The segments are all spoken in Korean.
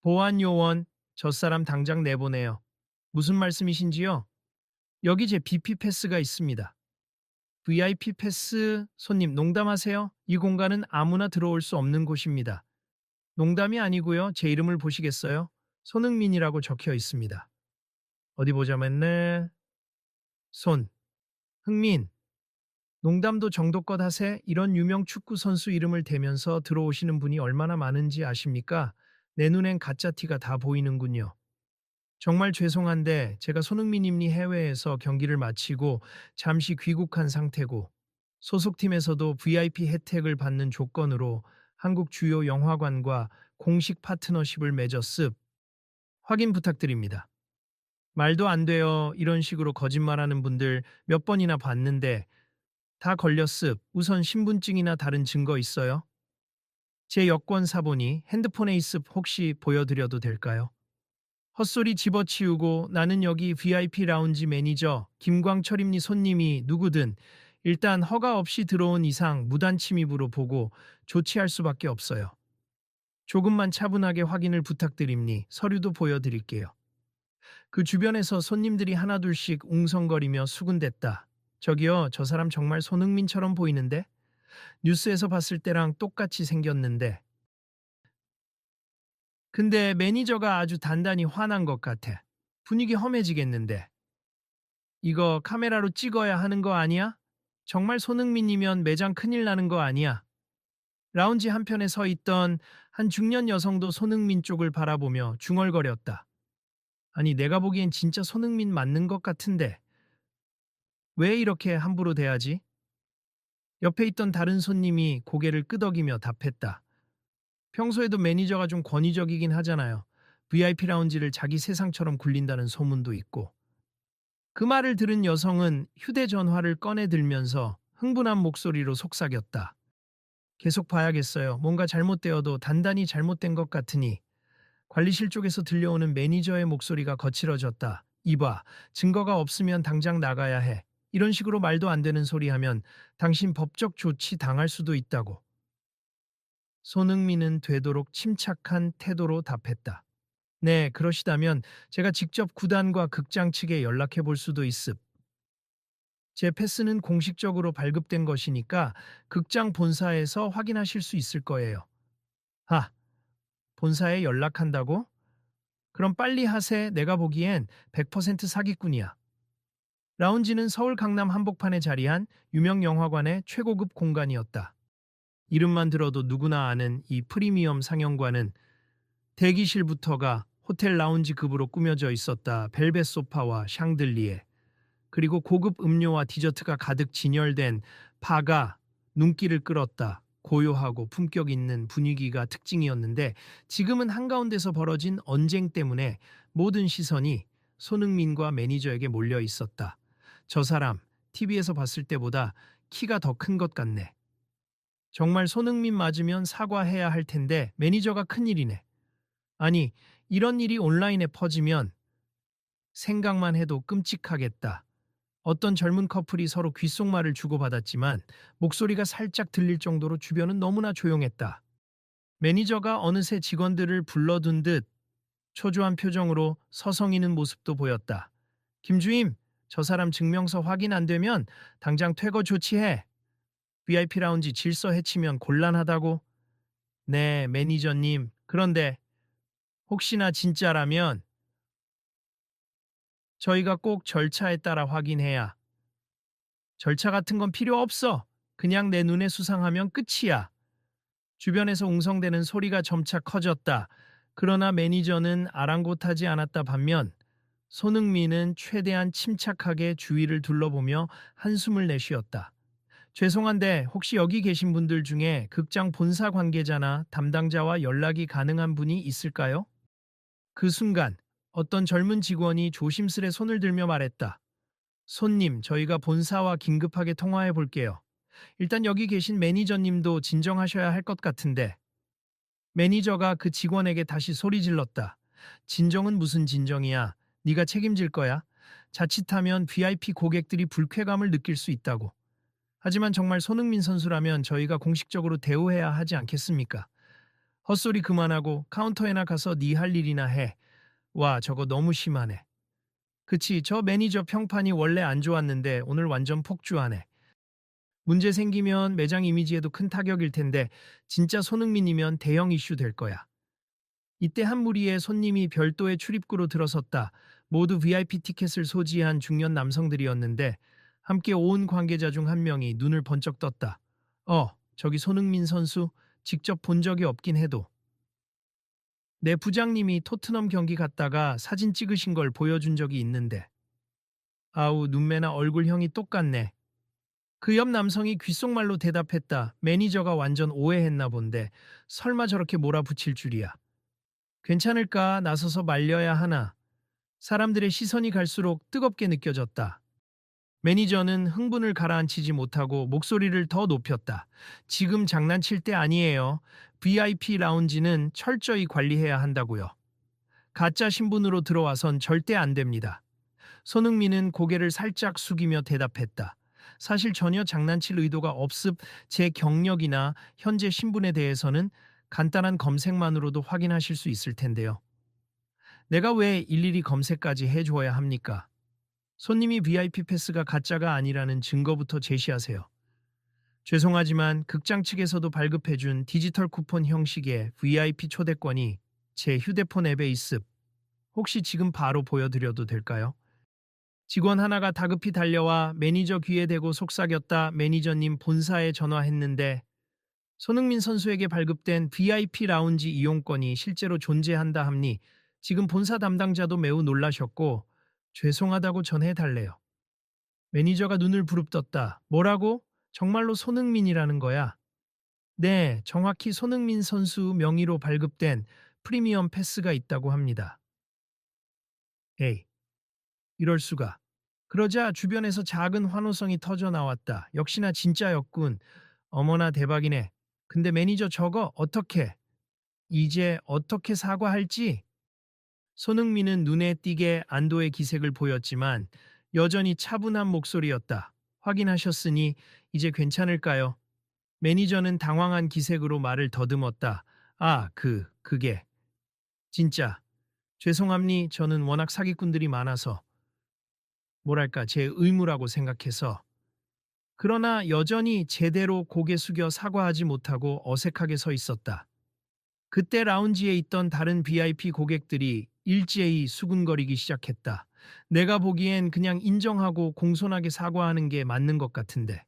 보안 요원, 저 사람 당장 내보내요. 무슨 말씀이신지요? 여기 제 BP 패스가 있습니다. VIP 패스, 손님 농담하세요? 이 공간은 아무나 들어올 수 없는 곳입니다. 농담이 아니고요. 제 이름을 보시겠어요? 손흥민이라고 적혀 있습니다. 어디 보자면네. 손, 흥민. 농담도 정도껏 하세. 이런 유명 축구 선수 이름을 대면서 들어오시는 분이 얼마나 많은지 아십니까? 내 눈엔 가짜 티가 다 보이는군요. 정말 죄송한데 제가 손흥민님이 해외에서 경기를 마치고 잠시 귀국한 상태고 소속팀에서도 VIP 혜택을 받는 조건으로 한국 주요 영화관과 공식 파트너십을 맺었습. 확인 부탁드립니다. 말도 안 돼요. 이런 식으로 거짓말하는 분들 몇 번이나 봤는데 다 걸렸습. 우선 신분증이나 다른 증거 있어요? 제 여권 사본이 핸드폰에 있습. 혹시 보여드려도 될까요? 헛소리 집어치우고 나는 여기 VIP 라운지 매니저 김광철입니 손님이 누구든 일단 허가 없이 들어온 이상 무단 침입으로 보고 조치할 수밖에 없어요. 조금만 차분하게 확인을 부탁드립니. 서류도 보여드릴게요. 그 주변에서 손님들이 하나둘씩 웅성거리며 수군댔다. 저기요, 저 사람 정말 손흥민처럼 보이는데? 뉴스에서 봤을 때랑 똑같이 생겼는데. 근데 매니저가 아주 단단히 화난 것 같아. 분위기 험해지겠는데. 이거 카메라로 찍어야 하는 거 아니야? 정말 손흥민이면 매장 큰일 나는 거 아니야? 라운지 한편에 서 있던 한 중년 여성도 손흥민 쪽을 바라보며 중얼거렸다. 아니, 내가 보기엔 진짜 손흥민 맞는 것 같은데 왜 이렇게 함부로 대하지? 옆에 있던 다른 손님이 고개를 끄덕이며 답했다. 평소에도 매니저가 좀 권위적이긴 하잖아요. VIP 라운지를 자기 세상처럼 굴린다는 소문도 있고. 그 말을 들은 여성은 휴대전화를 꺼내 들면서 흥분한 목소리로 속삭였다. 계속 봐야겠어요. 뭔가 잘못되어도 단단히 잘못된 것 같으니. 관리실 쪽에서 들려오는 매니저의 목소리가 거칠어졌다. 이봐, 증거가 없으면 당장 나가야 해. 이런 식으로 말도 안 되는 소리 하면 당신 법적 조치 당할 수도 있다고. 손흥민은 되도록 침착한 태도로 답했다. 네, 그러시다면 제가 직접 구단과 극장 측에 연락해 볼 수도 있습. 제 패스는 공식적으로 발급된 것이니까 극장 본사에서 확인하실 수 있을 거예요. 하, 본사에 연락한다고? 그럼 빨리 하세. 내가 보기엔 100% 사기꾼이야. 라운지는 서울 강남 한복판에 자리한 유명 영화관의 최고급 공간이었다. 이름만 들어도 누구나 아는 이 프리미엄 상영관은 대기실부터가 호텔 라운지급으로 꾸며져 있었다. 벨벳 소파와 샹들리에, 그리고 고급 음료와 디저트가 가득 진열된 바가 눈길을 끌었다. 고요하고 품격 있는 분위기가 특징이었는데 지금은 한가운데서 벌어진 언쟁 때문에 모든 시선이 손흥민과 매니저에게 몰려 있었다. 저 사람 TV에서 봤을 때보다 키가 더 큰 것 같네. 정말 손흥민 맞으면 사과해야 할 텐데 매니저가 큰일이네. 아니, 이런 일이 온라인에 퍼지면 생각만 해도 끔찍하겠다. 어떤 젊은 커플이 서로 귓속말을 주고받았지만 목소리가 살짝 들릴 정도로 주변은 너무나 조용했다. 매니저가 어느새 직원들을 불러둔 듯 초조한 표정으로 서성이는 모습도 보였다. 김주임, 저 사람 증명서 확인 안 되면 당장 퇴거 조치해. VIP 라운지 질서 해치면 곤란하다고. 네, 매니저님. 그런데 혹시나 진짜라면 저희가 꼭 절차에 따라 확인해야. 절차 같은 건 필요 없어. 그냥 내 눈에 수상하면 끝이야. 주변에서 웅성대는 소리가 점차 커졌다. 그러나 매니저는 아랑곳하지 않았다. 반면 손흥민은 최대한 침착하게 주위를 둘러보며 한숨을 내쉬었다. 죄송한데 혹시 여기 계신 분들 중에 극장 본사 관계자나 담당자와 연락이 가능한 분이 있을까요? 그 순간 어떤 젊은 직원이 조심스레 손을 들며 말했다. 손님, 저희가 본사와 긴급하게 통화해 볼게요. 일단 여기 계신 매니저님도 진정하셔야 할 것 같은데. 매니저가 그 직원에게 다시 소리 질렀다. 진정은 무슨 진정이야. 네가 책임질 거야. 자칫하면 VIP 고객들이 불쾌감을 느낄 수 있다고. 하지만 정말 손흥민 선수라면 저희가 공식적으로 대우해야 하지 않겠습니까? 헛소리 그만하고 카운터에나 가서 네 할 일이나 해. 와, 저거 너무 심하네. 그치, 저 매니저 평판이 원래 안 좋았는데 오늘 완전 폭주하네. 문제 생기면 매장 이미지에도 큰 타격일 텐데 진짜 손흥민이면 대형 이슈 될 거야. 이때 한 무리의 손님이 별도의 출입구로 들어섰다. 모두 VIP 티켓을 소지한 중년 남성들이었는데 함께 온 관계자 중 한 명이 눈을 번쩍 떴다. 저기 손흥민 선수 직접 본 적이 없긴 해도 내 부장님이 토트넘 경기 갔다가 사진 찍으신 걸 보여준 적이 있는데 아우 눈매나 얼굴형이 똑같네. 그 옆 남성이 귓속말로 대답했다. 매니저가 완전 오해했나 본데 설마 저렇게 몰아붙일 줄이야. 괜찮을까 나서서 말려야 하나. 사람들의 시선이 갈수록 뜨겁게 느껴졌다. 매니저는 흥분을 가라앉히지 못하고 목소리를 더 높였다. 지금 장난칠 때 아니에요. VIP 라운지는 철저히 관리해야 한다고요. 가짜 신분으로 들어와선 절대 안 됩니다. 손흥민은 고개를 살짝 숙이며 대답했다. 사실 전혀 장난칠 의도가 없음. 제 경력이나 현재 신분에 대해서는 간단한 검색만으로도 확인하실 수 있을 텐데요. 내가 왜 일일이 검색까지 해줘야 합니까? 손님이 VIP 패스가 가짜가 아니라는 증거부터 제시하세요. 죄송하지만 극장 측에서도 발급해준 디지털 쿠폰 형식의 VIP 초대권이 제 휴대폰 앱에 있음. 혹시 지금 바로 보여드려도 될까요? 직원 하나가 다급히 달려와 매니저 귀에 대고 속삭였다. 매니저님 본사에 전화했는데 손흥민 선수에게 발급된 VIP 라운지 이용권이 실제로 존재한다 함니 지금 본사 담당자도 매우 놀라셨고 죄송하다고 전해달래요. 매니저가 눈을 부릅떴다. 뭐라고? 정말로 손흥민이라는 거야? 네, 정확히 손흥민 선수 명의로 발급된 프리미엄 패스가 있다고 합니다. 에이, 이럴 수가. 그러자 주변에서 작은 환호성이 터져 나왔다. 역시나 진짜였군. 어머나 대박이네. 근데 매니저 저거 어떻게? 이제 어떻게 사과할지? 손흥민은 눈에 띄게 안도의 기색을 보였지만 여전히 차분한 목소리였다. 확인하셨으니 이제 괜찮을까요? 매니저는 당황한 기색으로 말을 더듬었다. 그게. 진짜. 죄송합니. 저는 워낙 사기꾼들이 많아서. 뭐랄까, 제 의무라고 생각해서. 그러나 여전히 제대로 고개 숙여 사과하지 못하고 어색하게 서 있었다. 그때 라운지에 있던 다른 VIP 고객들이 일제히 수군거리기 시작했다. 내가 보기엔 그냥 인정하고 공손하게 사과하는 게 맞는 것 같은데.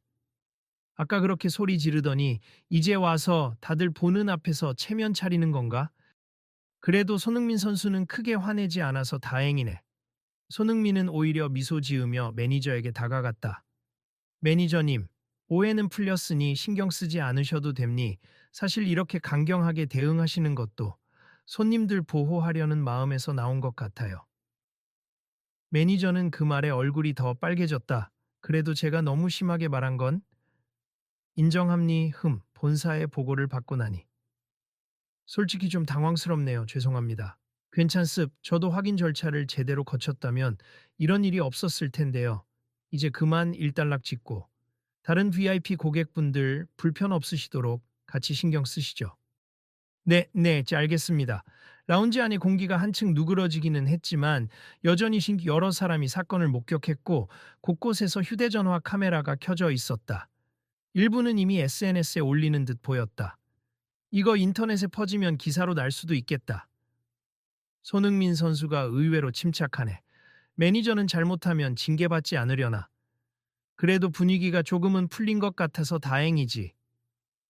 아까 그렇게 소리 지르더니 이제 와서 다들 보는 앞에서 체면 차리는 건가? 그래도 손흥민 선수는 크게 화내지 않아서 다행이네. 손흥민은 오히려 미소 지으며 매니저에게 다가갔다. 매니저님, 오해는 풀렸으니 신경 쓰지 않으셔도 됩니. 사실 이렇게 강경하게 대응하시는 것도 손님들 보호하려는 마음에서 나온 것 같아요. 매니저는 그 말에 얼굴이 더 빨개졌다. 그래도 제가 너무 심하게 말한 건 인정합니. 본사의 보고를 받고 나니. 솔직히 좀 당황스럽네요. 죄송합니다. 괜찮습. 저도 확인 절차를 제대로 거쳤다면 이런 일이 없었을 텐데요. 이제 그만 일단락 짓고 다른 VIP 고객분들 불편 없으시도록 같이 신경 쓰시죠. 네, 알겠습니다. 라운지 안의 공기가 한층 누그러지기는 했지만 여전히 여러 사람이 사건을 목격했고 곳곳에서 휴대전화 카메라가 켜져 있었다. 일부는 이미 SNS에 올리는 듯 보였다. 이거 인터넷에 퍼지면 기사로 날 수도 있겠다. 손흥민 선수가 의외로 침착하네. 매니저는 잘못하면 징계받지 않으려나. 그래도 분위기가 조금은 풀린 것 같아서 다행이지.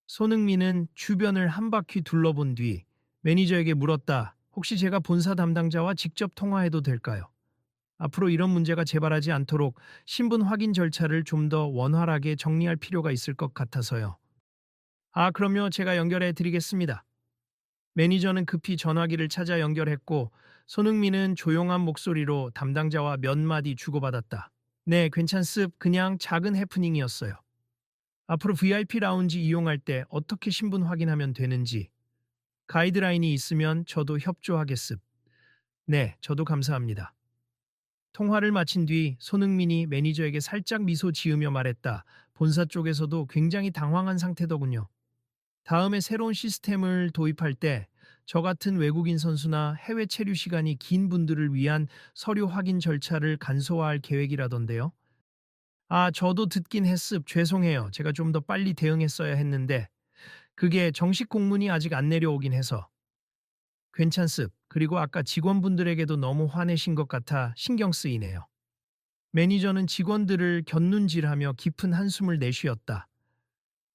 손흥민은 주변을 한 바퀴 둘러본 뒤 매니저에게 물었다. 혹시 제가 본사 담당자와 직접 통화해도 될까요? 앞으로 이런 문제가 재발하지 않도록 신분 확인 절차를 좀 더 원활하게 정리할 필요가 있을 것 같아서요. 그럼요. 제가 연결해 드리겠습니다. 매니저는 급히 전화기를 찾아 연결했고 손흥민은 조용한 목소리로 담당자와 몇 마디 주고받았다. 네, 괜찮습. 그냥 작은 해프닝이었어요. 앞으로 VIP 라운지 이용할 때 어떻게 신분 확인하면 되는지 가이드라인이 있으면 저도 협조하겠습. 네, 저도 감사합니다. 통화를 마친 뒤 손흥민이 매니저에게 살짝 미소 지으며 말했다. 본사 쪽에서도 굉장히 당황한 상태더군요. 다음에 새로운 시스템을 도입할 때 저 같은 외국인 선수나 해외 체류 시간이 긴 분들을 위한 서류 확인 절차를 간소화할 계획이라던데요. 아, 저도 듣긴 했습. 죄송해요. 제가 좀 더 빨리 대응했어야 했는데 그게 정식 공문이 아직 안 내려오긴 해서. 괜찮습. 그리고 아까 직원분들에게도 너무 화내신 것 같아 신경 쓰이네요. 매니저는 직원들을 곁눈질하며 깊은 한숨을 내쉬었다.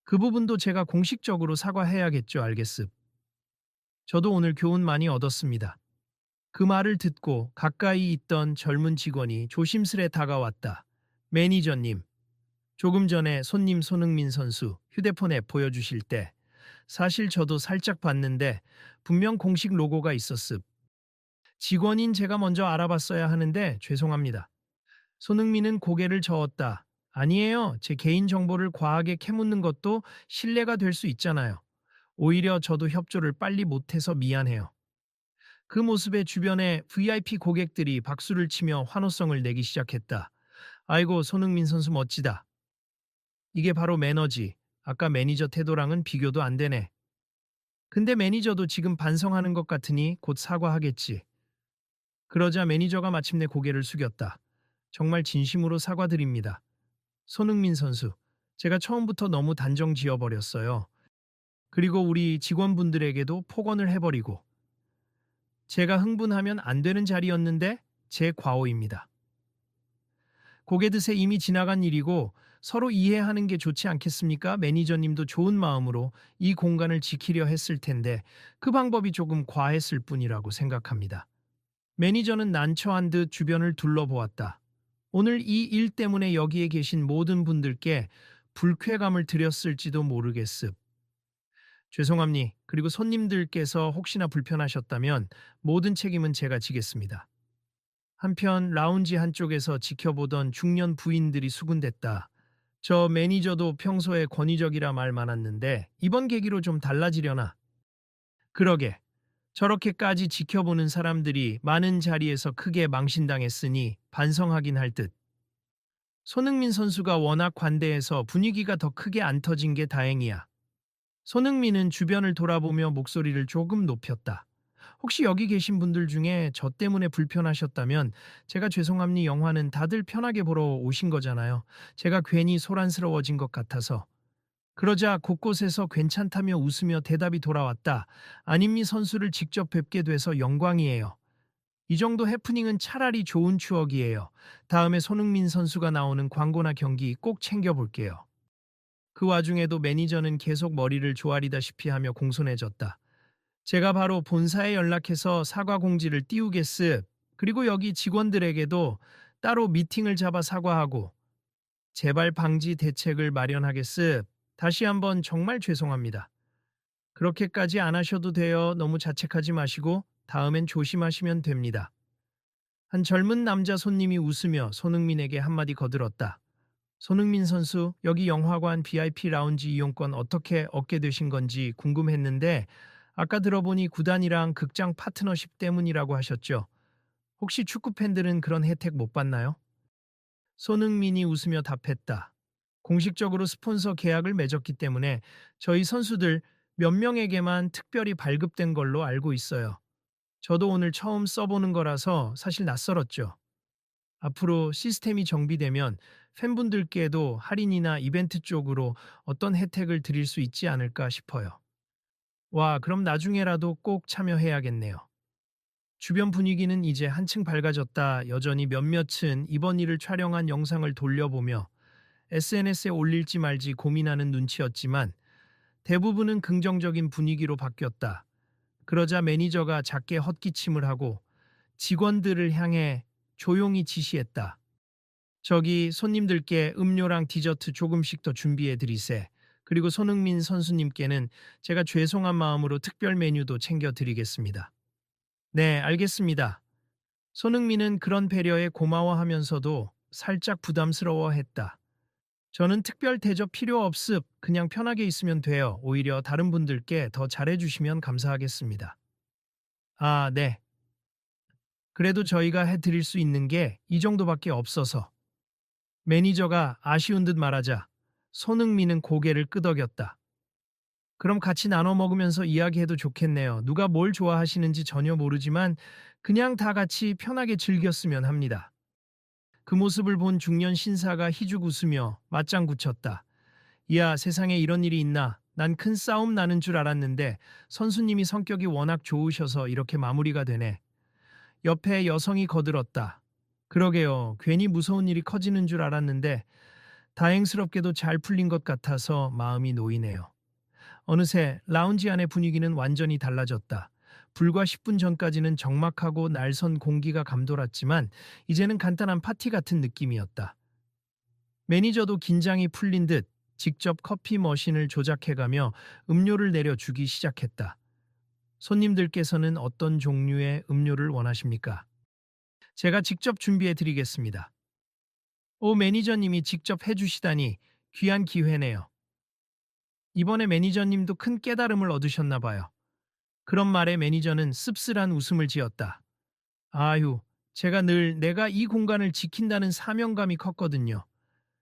그 부분도 제가 공식적으로 사과해야겠죠, 알겠습. 저도 오늘 교훈 많이 얻었습니다. 그 말을 듣고 가까이 있던 젊은 직원이 조심스레 다가왔다. 매니저님, 조금 전에 손님 손흥민 선수 휴대폰 앱 보여주실 때 사실 저도 살짝 봤는데 분명 공식 로고가 있었습. 직원인 제가 먼저 알아봤어야 하는데 죄송합니다. 손흥민은 고개를 저었다. 아니에요. 제 개인 정보를 과하게 캐묻는 것도 신뢰가 될 수 있잖아요. 오히려 저도 협조를 빨리 못해서 미안해요. 그 모습에 주변의 VIP 고객들이 박수를 치며 환호성을 내기 시작했다. 아이고, 손흥민 선수 멋지다. 이게 바로 매너지. 아까 매니저 태도랑은 비교도 안 되네. 근데 매니저도 지금 반성하는 것 같으니 곧 사과하겠지. 그러자 매니저가 마침내 고개를 숙였다. 정말 진심으로 사과드립니다. 손흥민 선수, 제가 처음부터 너무 단정 지어버렸어요. 그리고 우리 직원분들에게도 폭언을 해버리고 제가 흥분하면 안 되는 자리였는데 제 과오입니다. 고개 드세 이미 지나간 일이고 서로 이해하는 게 좋지 않겠습니까? 매니저님도 좋은 마음으로 이 공간을 지키려 했을 텐데 그 방법이 조금 과했을 뿐이라고 생각합니다. 매니저는 난처한 듯 주변을 둘러보았다. 오늘 이 일 때문에 여기에 계신 모든 분들께 불쾌감을 드렸을지도 모르겠습. 죄송합니. 그리고 손님들께서 혹시나 불편하셨다면 모든 책임은 제가 지겠습니다. 한편 라운지 한쪽에서 지켜보던 중년 부인들이 수군댔다. 저 매니저도 평소에 권위적이라 말 많았는데 이번 계기로 좀 달라지려나? 그러게. 저렇게까지 지켜보는 사람들이 많은 자리에서 크게 망신당했으니 반성하긴 할 듯. 손흥민 선수가 워낙 관대해서 분위기가 더 크게 안 터진 게 다행이야. 손흥민은 주변을 돌아보며 목소리를 조금 높였다. 혹시 여기 계신 분들 중에 저 때문에 불편하셨다면 제가 죄송합니. 영화는 다들 편하게 보러 오신 거잖아요. 제가 괜히 소란스러워진 것 같아서. 그러자 곳곳에서 괜찮다며 웃으며 대답이 돌아왔다. 안임미 선수를 직접 뵙게 돼서 영광이에요. 이 정도 해프닝은 차라리 좋은 추억이에요. 다음에 손흥민 선수가 나오는 광고나 경기 꼭 챙겨볼게요. 그 와중에도 매니저는 계속 머리를 조아리다시피 하며 공손해졌다. 제가 바로 본사에 연락해서 사과 공지를 띄우겠습. 그리고 여기 직원들에게도 따로 미팅을 잡아 사과하고 재발 방지 대책을 마련하겠습. 다시 한번 정말 죄송합니다. 그렇게까지 안 하셔도 돼요. 너무 자책하지 마시고 다음엔 조심하시면 됩니다. 한 젊은 남자 손님이 웃으며 손흥민에게 한마디 거들었다. 손흥민 선수, 여기 영화관 VIP 라운지 이용권 어떻게 얻게 되신 건지 궁금했는데 아까 들어보니 구단이랑 극장 파트너십 때문이라고 하셨죠. 혹시 축구 팬들은 그런 혜택 못 받나요? 손흥민이 웃으며 답했다. 공식적으로 스폰서 계약을 맺었기 때문에 저희 선수들 몇 명에게만 특별히 발급된 걸로 알고 있어요. 저도 오늘 처음 써보는 거라서 사실 낯설었죠. 앞으로 시스템이 정비되면 팬분들께도 할인이나 이벤트 쪽으로 어떤 혜택을 드릴 수 있지 않을까 싶어요. 와, 그럼 나중에라도 꼭 참여해야겠네요. 주변 분위기는 이제 한층 밝아졌다. 여전히 몇몇은 이번 일을 촬영한 영상을 돌려보며 SNS에 올릴지 말지 고민하는 눈치였지만 대부분은 긍정적인 분위기로 바뀌었다. 그러자 매니저가 작게 헛기침을 하고 직원들을 향해 조용히 지시했다. 저기 손님들께 음료랑 디저트 조금씩 더 준비해 드리세. 그리고 손흥민 선수님께는 제가 죄송한 마음으로 특별 메뉴도 챙겨 드리겠습니다. 네, 알겠습니다. 손흥민은 그런 배려에 고마워하면서도 살짝 부담스러워했다. 저는 특별 대접 필요 없습. 그냥 편하게 있으면 돼요. 오히려 다른 분들께 더 잘해주시면 감사하겠습니다. 아, 네. 그래도 저희가 해드릴 수 있는 게 이 정도밖에 없어서. 매니저가 아쉬운 듯 말하자 손흥민은 고개를 끄덕였다. 그럼 같이 나눠 먹으면서 이야기해도 좋겠네요. 누가 뭘 좋아하시는지 전혀 모르지만 그냥 다 같이 편하게 즐겼으면 합니다. 그 모습을 본 중년 신사가 희죽 웃으며 맞장 굳혔다. 이야, 세상에 이런 일이 있나? 난 큰 싸움 나는 줄 알았는데 선수님이 성격이 워낙 좋으셔서 이렇게 마무리가 되네. 옆에 여성이 거들었다. 그러게요. 괜히 무서운 일이 커지는 줄 알았는데 다행스럽게도 잘 풀린 것 같아서 마음이 놓이네요. 어느새 라운지 안의 분위기는 완전히 달라졌다. 불과 10분 전까지는 적막하고 날선 공기가 감돌았지만 이제는 간단한 파티 같은 느낌이었다. 매니저도 긴장이 풀린 듯 직접 커피 머신을 조작해가며 음료를 내려주기 시작했다. 손님들께서는 어떤 종류의 음료를 원하십니까? 제가 직접 준비해 드리겠습니다. 오, 매니저님이 직접 해주시다니 귀한 기회네요. 이번에 매니저님도 큰 깨달음을 얻으셨나 봐요. 그런 말에 매니저는 씁쓸한 웃음을 지었다. 아유, 제가 늘 내가 이 공간을 지킨다는 사명감이 컸거든요.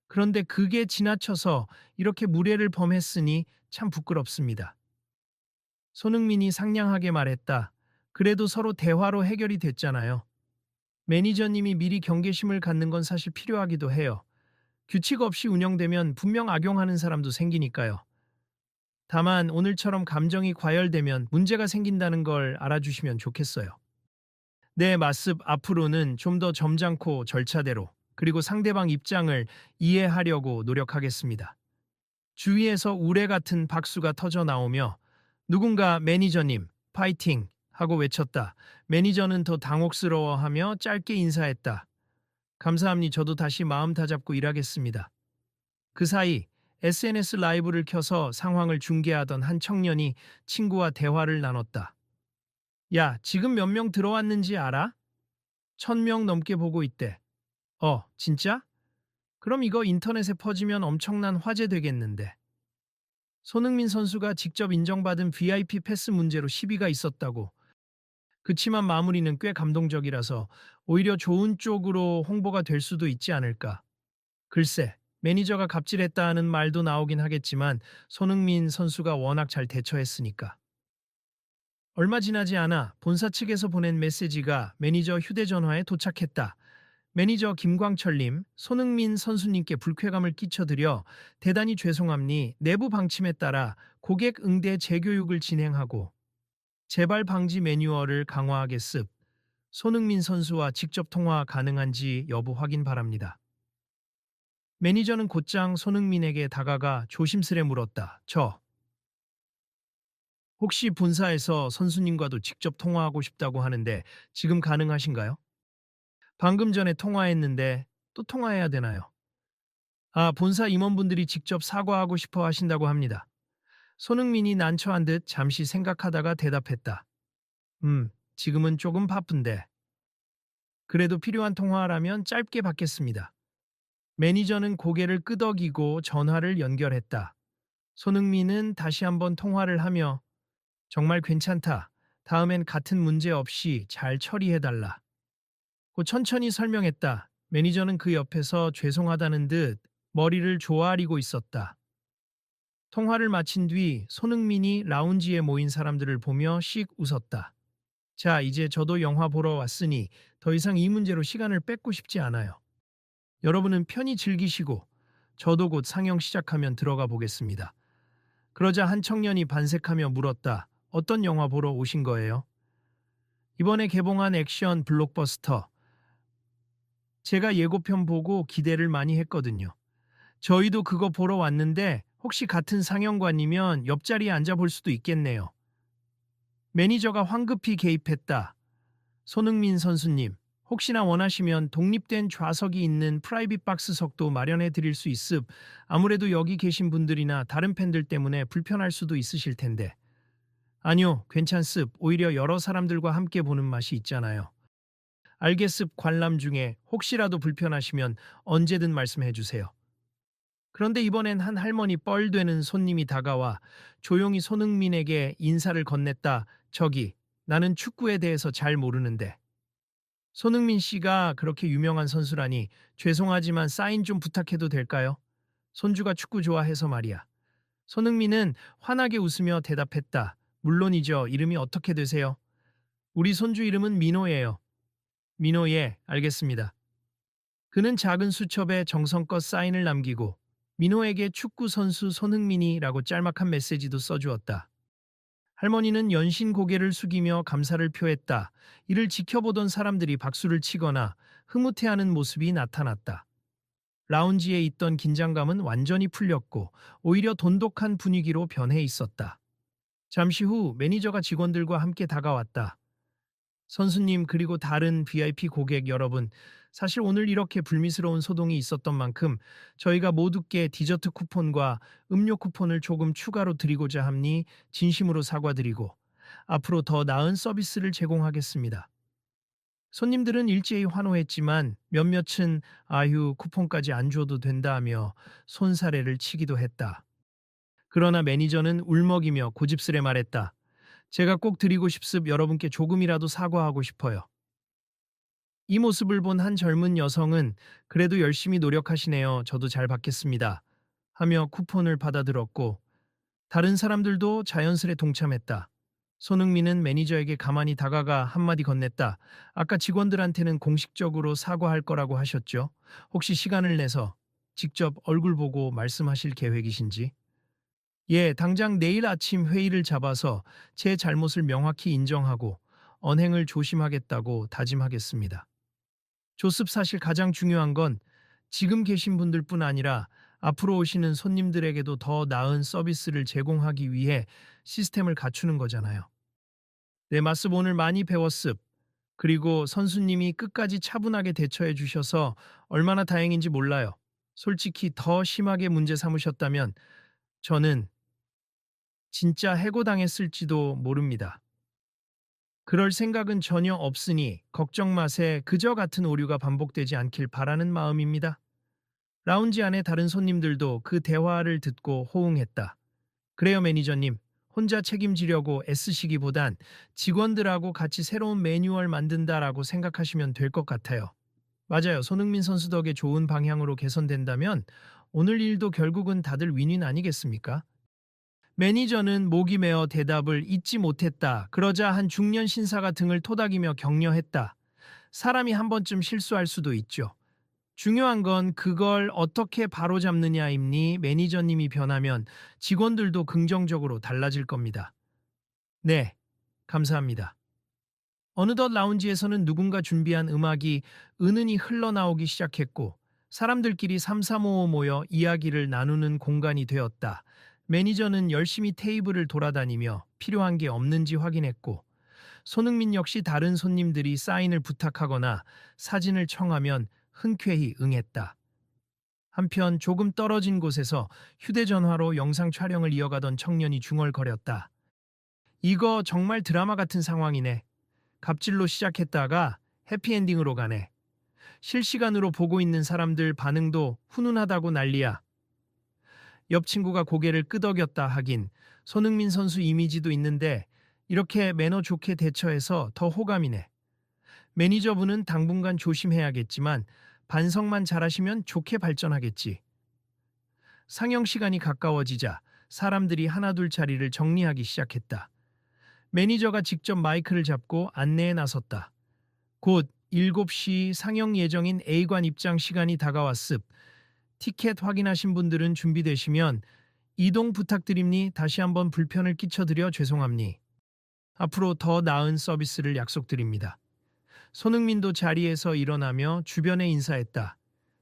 그런데 그게 지나쳐서 이렇게 무례를 범했으니 참 부끄럽습니다. 손흥민이 상냥하게 말했다. 그래도 서로 대화로 해결이 됐잖아요. 매니저님이 미리 경계심을 갖는 건 사실 필요하기도 해요. 규칙 없이 운영되면 분명 악용하는 사람도 생기니까요. 다만 오늘처럼 감정이 과열되면 문제가 생긴다는 걸 알아주시면 좋겠어요. 네, 맞습. 앞으로는 좀 더 점잖고 절차대로, 그리고 상대방 입장을 이해하려고 노력하겠습니다. 주위에서 우레 같은 박수가 터져 나오며 누군가 매니저님, 파이팅! 하고 외쳤다. 매니저는 더 당혹스러워하며 짧게 인사했다. 감사합니다. 저도 다시 마음 다잡고 일하겠습니다. 그 사이 SNS 라이브를 켜서 상황을 중계하던 한 청년이 친구와 대화를 나눴다. 야, 지금 몇 명 들어왔는지 알아? 1,000명 넘게 보고 있대. 진짜? 그럼 이거 인터넷에 퍼지면 엄청난 화제 되겠는데. 손흥민 선수가 직접 인정받은 VIP 패스 문제로 시비가 있었다고. 그치만 마무리는 꽤 감동적이라서 오히려 좋은 쪽으로 홍보가 될 수도 있지 않을까. 글쎄, 매니저가 갑질했다는 말도 나오긴 하겠지만 손흥민 선수가 워낙 잘 대처했으니까. 얼마 지나지 않아 본사 측에서 보낸 메시지가 매니저 휴대전화에 도착했다. 매니저 김광철님, 손흥민 선수님께 불쾌감을 끼쳐드려 대단히 죄송합니. 내부 방침에 따라 고객 응대 재교육을 진행하고 재발 방지 매뉴얼을 강화하겠습. 손흥민 선수와 직접 통화 가능한지 여부 확인 바랍니다. 매니저는 곧장 손흥민에게 다가가 조심스레 물었다. 혹시 본사에서 선수님과도 직접 통화하고 싶다고 하는데 지금 가능하신가요? 방금 전에 통화했는데 또 통화해야 되나요? 아, 본사 임원분들이 직접 사과하고 싶어 하신다고 합니다. 손흥민이 난처한 듯 잠시 생각하다가 대답했다. 지금은 조금 바쁜데. 그래도 필요한 통화라면 짧게 받겠습니다. 매니저는 고개를 끄덕이고 전화를 연결했다. 손흥민은 다시 한번 통화를 하며 정말 괜찮다. 다음엔 같은 문제 없이 잘 처리해달라. 고 천천히 설명했다. 매니저는 그 옆에서 죄송하다는 듯 머리를 조아리고 있었다. 통화를 마친 뒤 손흥민이 라운지에 모인 사람들을 보며 씩 웃었다. 자, 이제 저도 영화 보러 왔으니 더 이상 이 문제로 시간을 뺏고 싶지 않아요. 여러분은 편히 즐기시고 저도 곧 상영 시작하면 들어가 보겠습니다. 그러자 한 청년이 반색하며 물었다. 어떤 영화 보러 오신 거예요? 이번에 개봉한 액션 블록버스터. 제가 예고편 보고 기대를 많이 했거든요. 저희도 그거 보러 왔는데 혹시 같은 상영관이면 옆자리에 앉아볼 수도 있겠네요. 매니저가 황급히 개입했다. 손흥민 선수님, 혹시나 원하시면 독립된 좌석이 있는 프라이빗 박스석도 마련해 드릴 수 있음. 아무래도 여기 계신 분들이나 다른 팬들 때문에 불편할 수도 있으실 텐데. 아니요, 괜찮습. 오히려 여러 사람들과 함께 보는 맛이 있잖아요. 알겠습. 관람 중에 혹시라도 불편하시면 언제든 말씀해 주세요. 그런데 이번엔 한 할머니 뻘되는 손님이 다가와 조용히 손흥민에게 인사를 건넸다. 저기, 나는 축구에 대해서 잘 모르는데. 손흥민 씨가 그렇게 유명한 선수라니 죄송하지만 사인 좀 부탁해도 될까요? 손주가 축구 좋아해서 말이야. 손흥민은 환하게 웃으며 대답했다. 물론이죠. 이름이 어떻게 되세요? 우리 손주 이름은 민호예요. 민호 예, 알겠습니다. 그는 작은 수첩에 정성껏 사인을 남기고 민호에게 축구 선수 손흥민이라고 짤막한 메시지도 써주었다. 할머니는 연신 고개를 숙이며 감사를 표했다. 이를 지켜보던 사람들이 박수를 치거나 흐뭇해하는 모습이 나타났다. 라운지에 있던 긴장감은 완전히 풀렸고 오히려 돈독한 분위기로 변해 있었다. 잠시 후 매니저가 직원들과 함께 다가왔다. 선수님 그리고 다른 VIP 고객 여러분, 사실 오늘 이렇게 불미스러운 소동이 있었던 만큼 저희가 모두께 디저트 쿠폰과 음료 쿠폰을 조금 추가로 드리고자 함니 진심으로 사과드리고 앞으로 더 나은 서비스를 제공하겠습니다. 손님들은 일제히 환호했지만 몇몇은 아휴 쿠폰까지 안 줘도 된다며 손사래를 치기도 했다. 그러나 매니저는 울먹이며 고집스레 말했다. 제가 꼭 드리고 싶습 여러분께 조금이라도 사과하고 싶어요. 이 모습을 본 한 젊은 여성은 그래도 열심히 노력하시네요. 저도 잘 받겠습니다. 하며 쿠폰을 받아들었고 다른 사람들도 자연스레 동참했다. 손흥민은 매니저에게 가만히 다가가 한마디 건넸다. 아까 직원들한테는 공식적으로 사과할 거라고 하셨죠? 혹시 시간을 내서 직접 얼굴 보고 말씀하실 계획이신지? 예, 당장 내일 아침 회의를 잡아서 제 잘못을 명확히 인정하고 언행을 조심하겠다고 다짐하겠습니다. 조습 사실 가장 중요한 건 지금 계신 분들뿐 아니라 앞으로 오시는 손님들에게도 더 나은 서비스를 제공하기 위해 시스템을 갖추는 거잖아요. 네, 마습 오늘 많이 배웠습. 그리고 선수님이 끝까지 차분하게 대처해 주셔서 얼마나 다행인지 몰라요. 솔직히 더 심하게 문제 삼으셨다면 저는 진짜 해고당했을지도 모릅니다. 그럴 생각은 전혀 없으니 걱정 마세. 그저 같은 오류가 반복되지 않길 바라는 마음입니다. 라운지 안에 다른 손님들도 그 대화를 듣고 호응했다. 그래요, 매니저님. 혼자 책임지려고 애쓰시기보단 직원들하고 같이 새로운 매뉴얼 만든다라고 생각하시면 될 것 같아요. 맞아요. 손흥민 선수 덕에 좋은 방향으로 개선된다면 오늘 일도 결국은 다들 윈윈 아니겠습니까? 매니저는 목이 메어 대답을 잊지 못했다. 그러자 한 중년 신사가 등을 토닥이며 격려했다. 사람이 한 번쯤 실수할 수도 있죠. 중요한 건 그걸 어떻게 바로잡느냐입니. 매니저님이 변하면 직원들도 긍정적으로 달라질 겁니다. 네, 감사합니다. 어느덧 라운지에서는 누군가 준비한 음악이 은은히 흘러나오기 시작했고 사람들끼리 삼삼오오 모여 이야기를 나누는 공간이 되었다. 매니저는 열심히 테이블을 돌아다니며 필요한 게 없는지 확인했고 손흥민 역시 다른 손님들이 사인을 부탁하거나 사진을 청하면 흔쾌히 응했다. 한편 조금 떨어진 곳에서 휴대전화로 영상 촬영을 이어가던 청년이 중얼거렸다. 이거 정말 드라마 같은 상황이네. 갑질로 시작했다가 해피엔딩으로 가네. 실시간으로 보고 있는 사람들 반응도 훈훈하다고 난리야. 옆 친구가 고개를 끄덕였다 하긴 손흥민 선수 이미지도 있는데 이렇게 매너 좋게 대처해서 더 호감이네. 매니저분은 당분간 조심해야겠지만 반성만 잘하시면 좋게 발전하겠지. 상영 시간이 가까워지자 사람들이 하나둘 자리를 정리하기 시작했다. 매니저가 직접 마이크를 잡고 안내에 나섰다. 곧 7시 상영 예정인 A관 입장 시간이 다가왔습. 티켓 확인하신 분들은 준비되시면 이동 부탁드립니. 다시 한번 불편을 끼쳐드려 죄송합니. 앞으로 더 나은 서비스를 약속드립니다. 손흥민도 자리에서 일어나며 주변에 인사했다.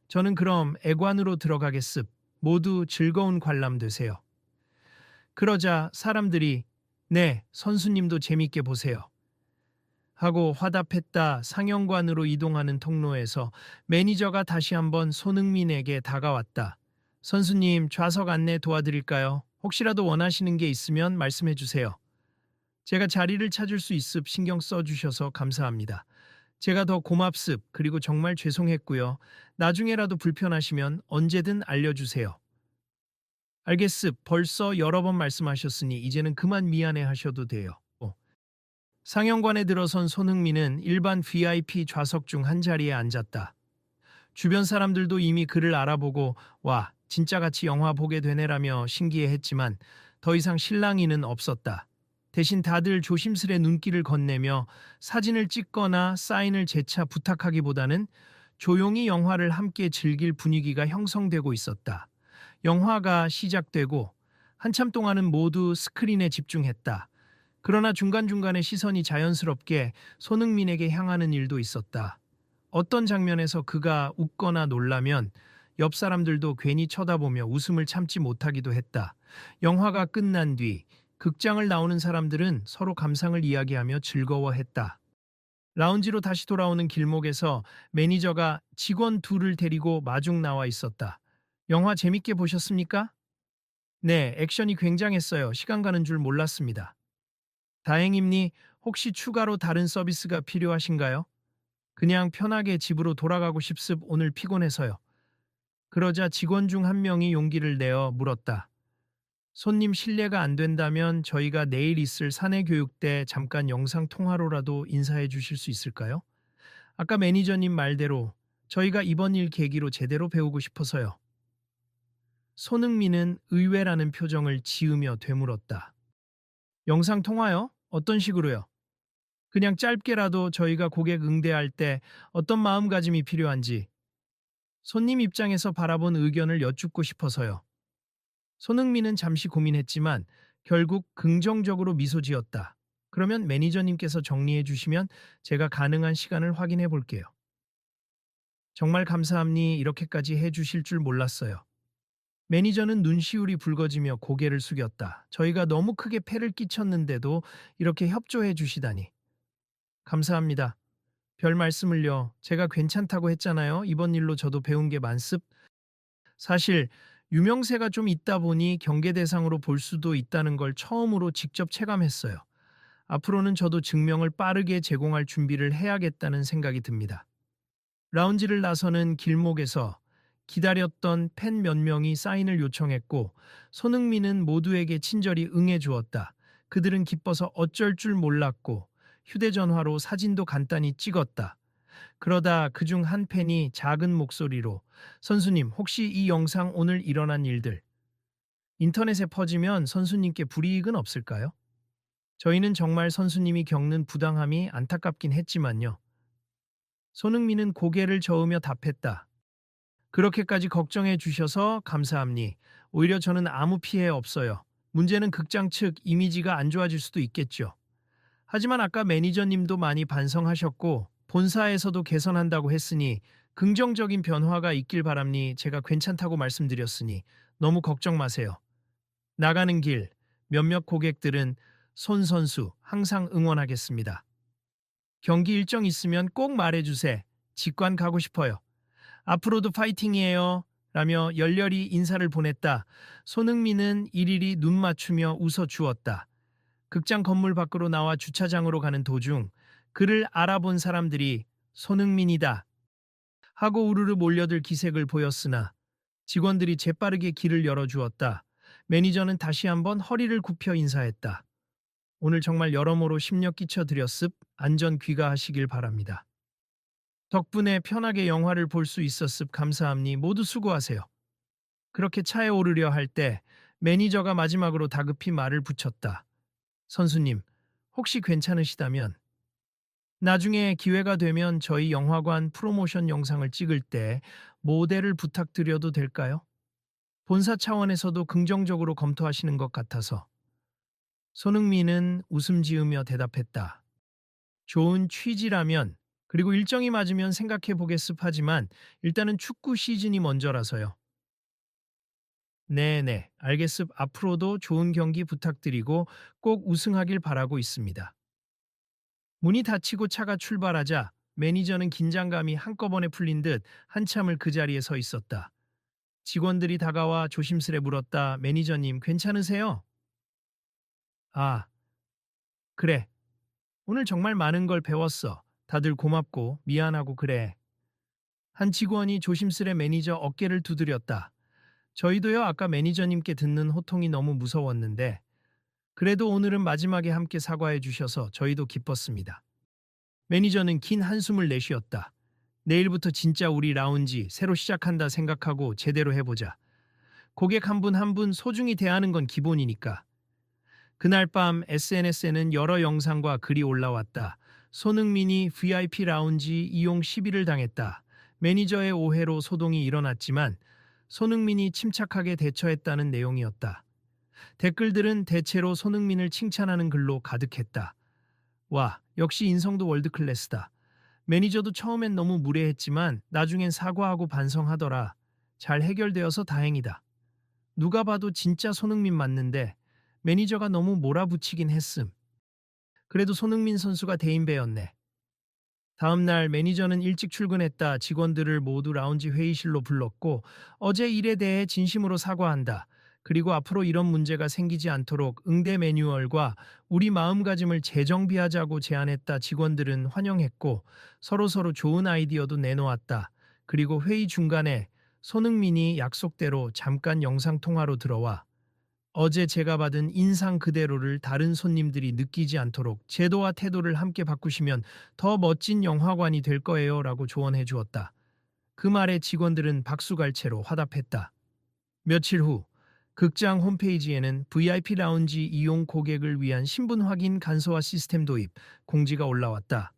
저는 그럼 애관으로 들어가겠습. 모두 즐거운 관람 되세요. 그러자 사람들이 네, 선수님도 재밌게 보세요. 하고 화답했다. 상영관으로 이동하는 통로에서 매니저가 다시 한번 손흥민에게 다가왔다. 선수님, 좌석 안내 도와드릴까요? 혹시라도 원하시는 게 있으면 말씀해 주세요. 제가 자리를 찾을 수 있습. 신경 써주셔서 감사합니다. 제가 더 고맙습. 그리고 정말 죄송했고요. 나중에라도 불편하시면 언제든 알려주세요. 알겠습. 벌써 여러 번 말씀하셨으니 이제는 그만 미안해 하셔도 돼요. 상영관에 들어선 손흥민은 일반 VIP 좌석 중 한 자리에 앉았다. 주변 사람들도 이미 그를 알아보고 와, 진짜 같이 영화 보게 되네라며 신기해했지만 더 이상 실랑이는 없었다. 대신 다들 조심스레 눈길을 건네며 사진을 찍거나 사인을 재차 부탁하기보다는 조용히 영화를 함께 즐길 분위기가 형성되고 있었다. 영화가 시작되고 한참 동안은 모두 스크린에 집중했다. 그러나 중간중간에 시선이 자연스럽게 손흥민에게 향하는 일도 있었다. 어떤 장면에서 그가 웃거나 놀라면 옆 사람들도 괜히 쳐다보며 웃음을 참지 못하기도 했다. 영화가 끝난 뒤 극장을 나오는 사람들은 서로 감상을 이야기하며 즐거워했다. 라운지로 다시 돌아오는 길목에서 매니저가 직원 둘을 데리고 마중 나와 있었다. 영화 재밌게 보셨습니까? 네, 액션이 굉장했어요. 시간 가는 줄 몰랐습니다. 다행입니? 혹시 추가로 다른 서비스가 필요하신가요? 그냥 편하게 집으로 돌아가고 싶습. 오늘 피곤해서요. 그러자 직원 중 한 명이 용기를 내어 물었다. 손님 실례가 안 된다면 저희가 내일 있을 사내 교육 때 잠깐 영상 통화로라도 인사해 주실 수 있을까요? 아까 매니저님 말대로 저희가 이번 일 계기로 제대로 배우고 싶어서요. 손흥민은 의외라는 표정을 지으며 되물었다. 영상 통화요? 어떤 식으로요? 그냥 짧게라도 저희가 고객 응대할 때 어떤 마음가짐이 필요한지 손님 입장에서 바라본 의견을 여쭙고 싶어서요. 손흥민은 잠시 고민했지만 결국 긍정적으로 미소 지었다. 그러면 매니저님께서 정리해 주시면 제가 가능한 시간을 확인해 볼게요. 정말 감사합니. 이렇게까지 해 주실 줄 몰랐어요. 매니저는 눈시울이 붉어지며 고개를 숙였다. 저희가 너무 크게 폐를 끼쳤는데도 이렇게 협조해 주시다니. 감사합니다. 별 말씀을요. 제가 괜찮다고 했잖아요. 이번 일로 저도 배운 게 많습. 사실 유명세가 좀 있다 보니 경계 대상으로 볼 수도 있다는 걸 처음으로 직접 체감했어요. 앞으로는 저도 증명을 빠르게 제공할 준비를 해야겠다는 생각이 듭니다. 라운지를 나서는 길목에서 기다렸던 팬 몇 명이 사인을 요청했고 손흥민은 모두에게 친절히 응해 주었다. 그들은 기뻐서 어쩔 줄 몰랐고 휴대전화로 사진도 간단히 찍었다. 그러다 그중 한 팬이 작은 목소리로 선수님 혹시 이 영상 오늘 일어난 일들 인터넷에 퍼지면 선수님께 불이익은 없을까요? 저희는 정말 선수님이 겪는 부당함이 안타깝긴 했지만요. 손흥민은 고개를 저으며 답했다. 그렇게까지 걱정해 주셔서 감사합니. 오히려 저는 아무 피해 없어요. 문제는 극장 측 이미지가 안 좋아질 수도 있겠죠. 하지만 아까 매니저님도 많이 반성하셨고 본사에서도 개선한다고 했으니 긍정적인 변화가 있길 바랍니. 제가 괜찮다고 말씀드렸으니 너무 걱정 마세요. 나가는 길 몇몇 고객들은 손 선수 항상 응원하겠습니다. 경기 일정 있으면 꼭 말해주세. 직관 가고 싶어요. 앞으로도 파이팅이에요. 라며 열렬히 인사를 보냈다. 손흥민은 일일이 눈 맞추며 웃어 주었다. 극장 건물 밖으로 나와 주차장으로 가는 도중 그를 알아본 사람들이 손흥민이다 하고 우르르 몰려들 기색을 보였으나 직원들이 재빠르게 길을 열어주었다. 매니저는 다시 한번 허리를 굽혀 인사했다. 오늘 정말 여러모로 심려 끼쳐드렸습. 안전 귀가하시길 바랍니다. 덕분에 편하게 영화를 볼 수 있었습. 감사합니. 모두 수고하세요. 그렇게 차에 오르려 할 때 매니저가 마지막으로 다급히 말을 붙였다. 선수님, 혹시 괜찮으시다면 나중에 기회가 되면 저희 영화관 프로모션 영상을 찍을 때 모델을 부탁드려도 될까요? 본사 차원에서도 긍정적으로 검토하시는 것 같아서. 손흥민은 웃음 지으며 대답했다. 좋은 취지라면 그리고 일정이 맞으면 생각해 보겠습 하지만 일단은 축구 시즌이 먼저라서요. 네네, 알겠습. 앞으로도 좋은 경기 부탁드리고 꼭 우승하길 바라고 있습니다. 문이 닫히고 차가 출발하자 매니저는 긴장감이 한꺼번에 풀린 듯 한참을 그 자리에 서 있었다. 직원들이 다가와 조심스레 물었다. 매니저님 괜찮으세요? 아, 그래. 오늘 정말 많은 걸 배웠어. 다들 고맙고 미안하고 그래. 한 직원이 조심스레 매니저 어깨를 두드렸다. 저희도요, 아까 매니저님께 듣는 호통이 너무 무서웠는데 그래도 오늘은 마지막에 함께 사과해 주셔서 저희도 기뻤습니다. 매니저는 긴 한숨을 내쉬었다. 내일부터 진짜 우리 라운지 새로 시작한다 생각하고 제대로 해보자. 고객 한 분 한 분 소중히 대하는 건 기본이니까. 그날 밤 SNS에는 여러 영상과 글이 올라왔다. 손흥민이 VIP 라운지 이용 시비를 당했다. 매니저의 오해로 소동이 일어났지만 손흥민이 침착하게 대처했다는 내용이었다. 댓글들은 대체로 손흥민을 칭찬하는 글로 가득했다. 와, 역시 인성도 월드클래스다. 매니저도 처음엔 너무 무례했지만 나중엔 사과하고 반성하더라. 잘 해결되어서 다행이다. 누가 봐도 진짜 손흥민 맞는데 매니저가 너무 몰아붙이긴 했음. 그래도 손흥민 선수가 대인배였네. 다음 날 매니저는 일찍 출근했다. 직원들을 모두 라운지 회의실로 불렀고 어제 일에 대해 진심으로 사과한다. 그리고 앞으로 이런 문제가 생기지 않도록 응대 매뉴얼과 우리 마음가짐을 재정비하자고 제안했다. 직원들은 환영했고 서로서로 좋은 아이디어도 내놓았다. 그리고 회의 중간에 손흥민이 약속대로 잠깐 영상통화로 들어와 어제 제가 받은 인상 그대로를 다른 손님들이 느끼지 않도록 제도와 태도를 함께 바꾸시면 더 멋진 영화관이 될 거예요 라고 조언해 주었다. 그 말에 직원들은 박수갈채로 화답했다. 며칠 후 극장 홈페이지에는 VIP 라운지 이용 고객을 위한 신분 확인 간소화 시스템 도입 공지가 올라왔다.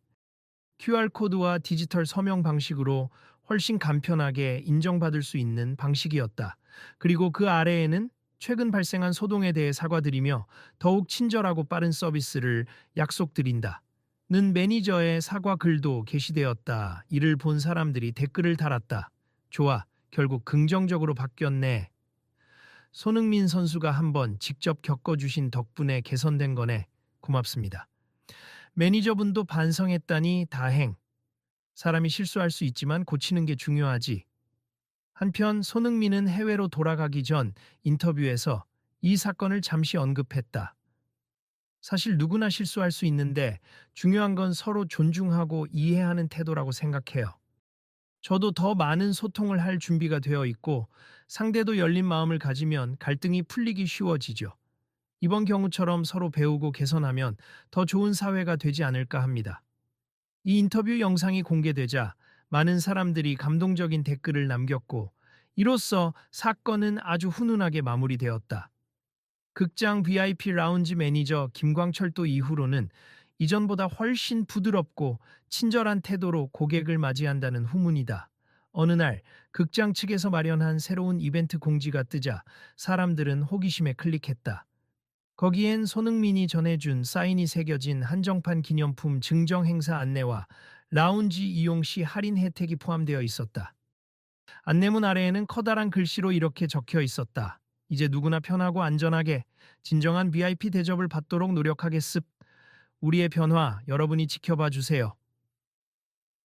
QR코드와 디지털 서명 방식으로 훨씬 간편하게 인정받을 수 있는 방식이었다. 그리고 그 아래에는 최근 발생한 소동에 대해 사과드리며 더욱 친절하고 빠른 서비스를 약속드린다. 는 매니저의 사과 글도 게시되었다. 이를 본 사람들이 댓글을 달았다. 좋아, 결국 긍정적으로 바뀌었네. 손흥민 선수가 한번 직접 겪어주신 덕분에 개선된 거네. 고맙습니다. 매니저분도 반성했다니 다행. 사람이 실수할 수 있지만 고치는 게 중요하지. 한편 손흥민은 해외로 돌아가기 전 인터뷰에서 이 사건을 잠시 언급했다. 사실 누구나 실수할 수 있는데 중요한 건 서로 존중하고 이해하는 태도라고 생각해요. 저도 더 많은 소통을 할 준비가 되어 있고 상대도 열린 마음을 가지면 갈등이 풀리기 쉬워지죠. 이번 경우처럼 서로 배우고 개선하면 더 좋은 사회가 되지 않을까 합니다. 이 인터뷰 영상이 공개되자 많은 사람들이 감동적인 댓글을 남겼고 이로써 사건은 아주 훈훈하게 마무리되었다. 극장 VIP 라운지 매니저 김광철도 이후로는 이전보다 훨씬 부드럽고 친절한 태도로 고객을 맞이한다는 후문이다. 어느 날 극장 측에서 마련한 새로운 이벤트 공지가 뜨자 사람들은 호기심에 클릭했다. 거기엔 손흥민이 전해준 사인이 새겨진 한정판 기념품 증정 행사 안내와 라운지 이용 시 할인 혜택이 포함되어 있었다. 안내문 아래에는 커다란 글씨로 이렇게 적혀 있었다. 이제 누구나 편하고 안전하게 진정한 VIP 대접을 받도록 노력하겠습. 우리의 변화 여러분이 지켜봐 주세요.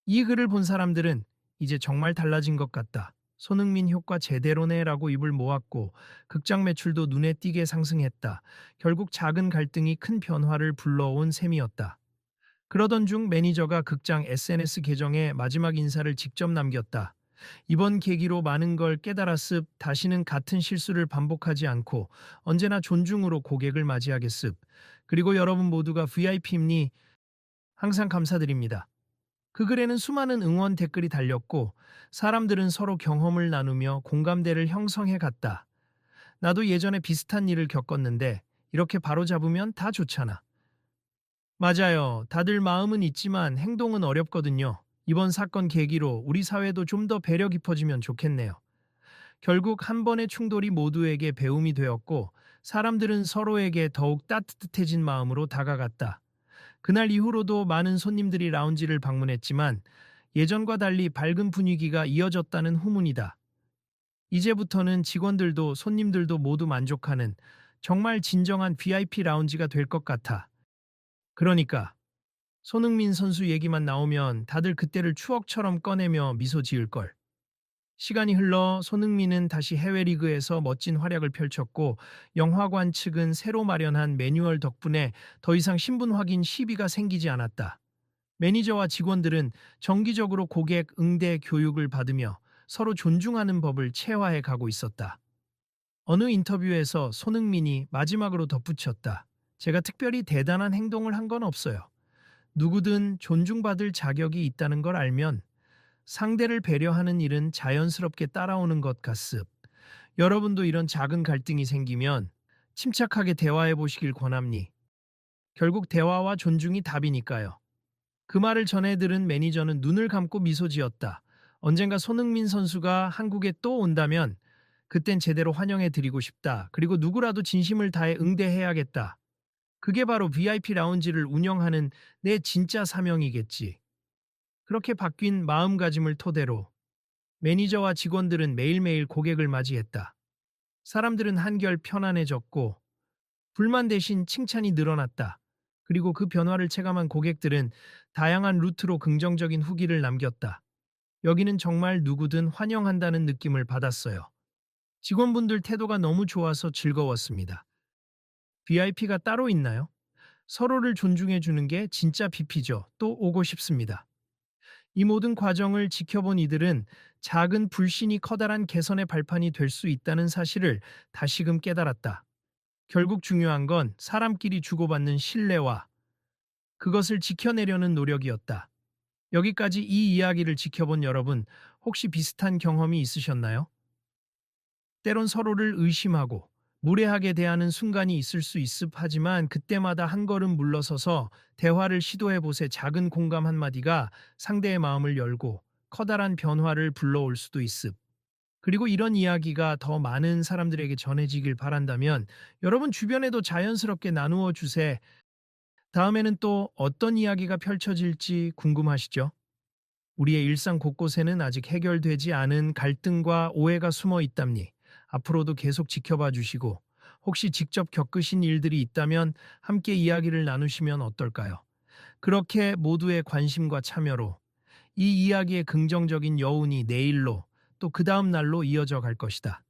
이 글을 본 사람들은 이제 정말 달라진 것 같다. 손흥민 효과 제대로네라고 입을 모았고 극장 매출도 눈에 띄게 상승했다. 결국 작은 갈등이 큰 변화를 불러온 셈이었다. 그러던 중 매니저가 극장 SNS 계정에 마지막 인사를 직접 남겼다. 이번 계기로 많은 걸 깨달았습. 다시는 같은 실수를 반복하지 않고 언제나 존중으로 고객을 맞이하겠습. 그리고 여러분 모두가 VIP입니 항상 감사드립니다. 그 글에는 수많은 응원 댓글이 달렸고 사람들은 서로 경험을 나누며 공감대를 형성해 갔다. 나도 예전에 비슷한 일을 겪었는데 이렇게 바로잡으면 다 좋잖아. 맞아요. 다들 마음은 있지만 행동은 어렵거든요. 이번 사건 계기로 우리 사회도 좀 더 배려 깊어지면 좋겠네요. 결국 한 번의 충돌이 모두에게 배움이 되었고 사람들은 서로에게 더욱 따뜻해진 마음으로 다가갔다. 그날 이후로도 많은 손님들이 라운지를 방문했지만 예전과 달리 밝은 분위기가 이어졌다는 후문이다. 이제부터는 직원들도 손님들도 모두 만족하는 정말 진정한 VIP 라운지가 될 것 같아. 그러니까 손흥민 선수 얘기만 나오면 다들 그때를 추억처럼 꺼내며 미소 지을걸. 시간이 흘러 손흥민은 다시 해외 리그에서 멋진 활약을 펼쳤고 영화관 측은 새로 마련한 매뉴얼 덕분에 더 이상 신분 확인 시비가 생기지 않았다. 매니저와 직원들은 정기적으로 고객 응대 교육을 받으며 서로 존중하는 법을 체화해 가고 있었다. 어느 인터뷰에서 손흥민이 마지막으로 덧붙였다. 제가 특별히 대단한 행동을 한 건 없어요. 누구든 존중받을 자격이 있다는 걸 알면 상대를 배려하는 일은 자연스럽게 따라오는 것 같습. 여러분도 이런 작은 갈등이 생기면 침착하게 대화해 보시길 권합니. 결국 대화와 존중이 답이니까요. 그 말을 전해 들은 매니저는 눈을 감고 미소 지었다. 언젠가 손흥민 선수가 한국에 또 온다면 그땐 제대로 환영해 드리고 싶다. 그리고 누구라도 진심을 다해 응대해야겠다. 그게 바로 VIP 라운지를 운영하는 내 진짜 사명이겠지. 그렇게 바뀐 마음가짐을 토대로 매니저와 직원들은 매일매일 고객을 맞이했다. 사람들은 한결 편안해졌고 불만 대신 칭찬이 늘어났다. 그리고 그 변화를 체감한 고객들은 다양한 루트로 긍정적인 후기를 남겼다. 여기는 정말 누구든 환영한다는 느낌을 받았어요. 직원분들 태도가 너무 좋아서 즐거웠습니다. VIP가 따로 있나요? 서로를 존중해 주는 게 진짜 BP죠. 또 오고 싶습니다. 이 모든 과정을 지켜본 이들은 작은 불신이 커다란 개선의 발판이 될 수 있다는 사실을 다시금 깨달았다. 결국 중요한 건 사람끼리 주고받는 신뢰와 그것을 지켜내려는 노력이었다. 여기까지 이 이야기를 지켜본 여러분, 혹시 비슷한 경험이 있으셨나요? 때론 서로를 의심하고 무례하게 대하는 순간이 있을 수 있습 하지만 그때마다 한 걸음 물러서서 대화를 시도해 보세. 작은 공감 한마디가 상대의 마음을 열고 커다란 변화를 불러올 수도 있습. 그리고 이런 이야기가 더 많은 사람들에게 전해지길 바란다면 여러분 주변에도 자연스럽게 나누어 주세. 다음에는 또 어떤 이야기가 펼쳐질지 궁금하시죠? 우리의 일상 곳곳에는 아직 해결되지 않은 갈등과 오해가 숨어 있답니. 앞으로도 계속 지켜봐 주시고 혹시 직접 겪으신 일들이 있다면 함께 이야기를 나누시면 어떨까요? 그렇게 모두의 관심과 참여로 이 이야기의 긍정적인 여운이 내일로 또 그 다음 날로 이어져 갈 것이다.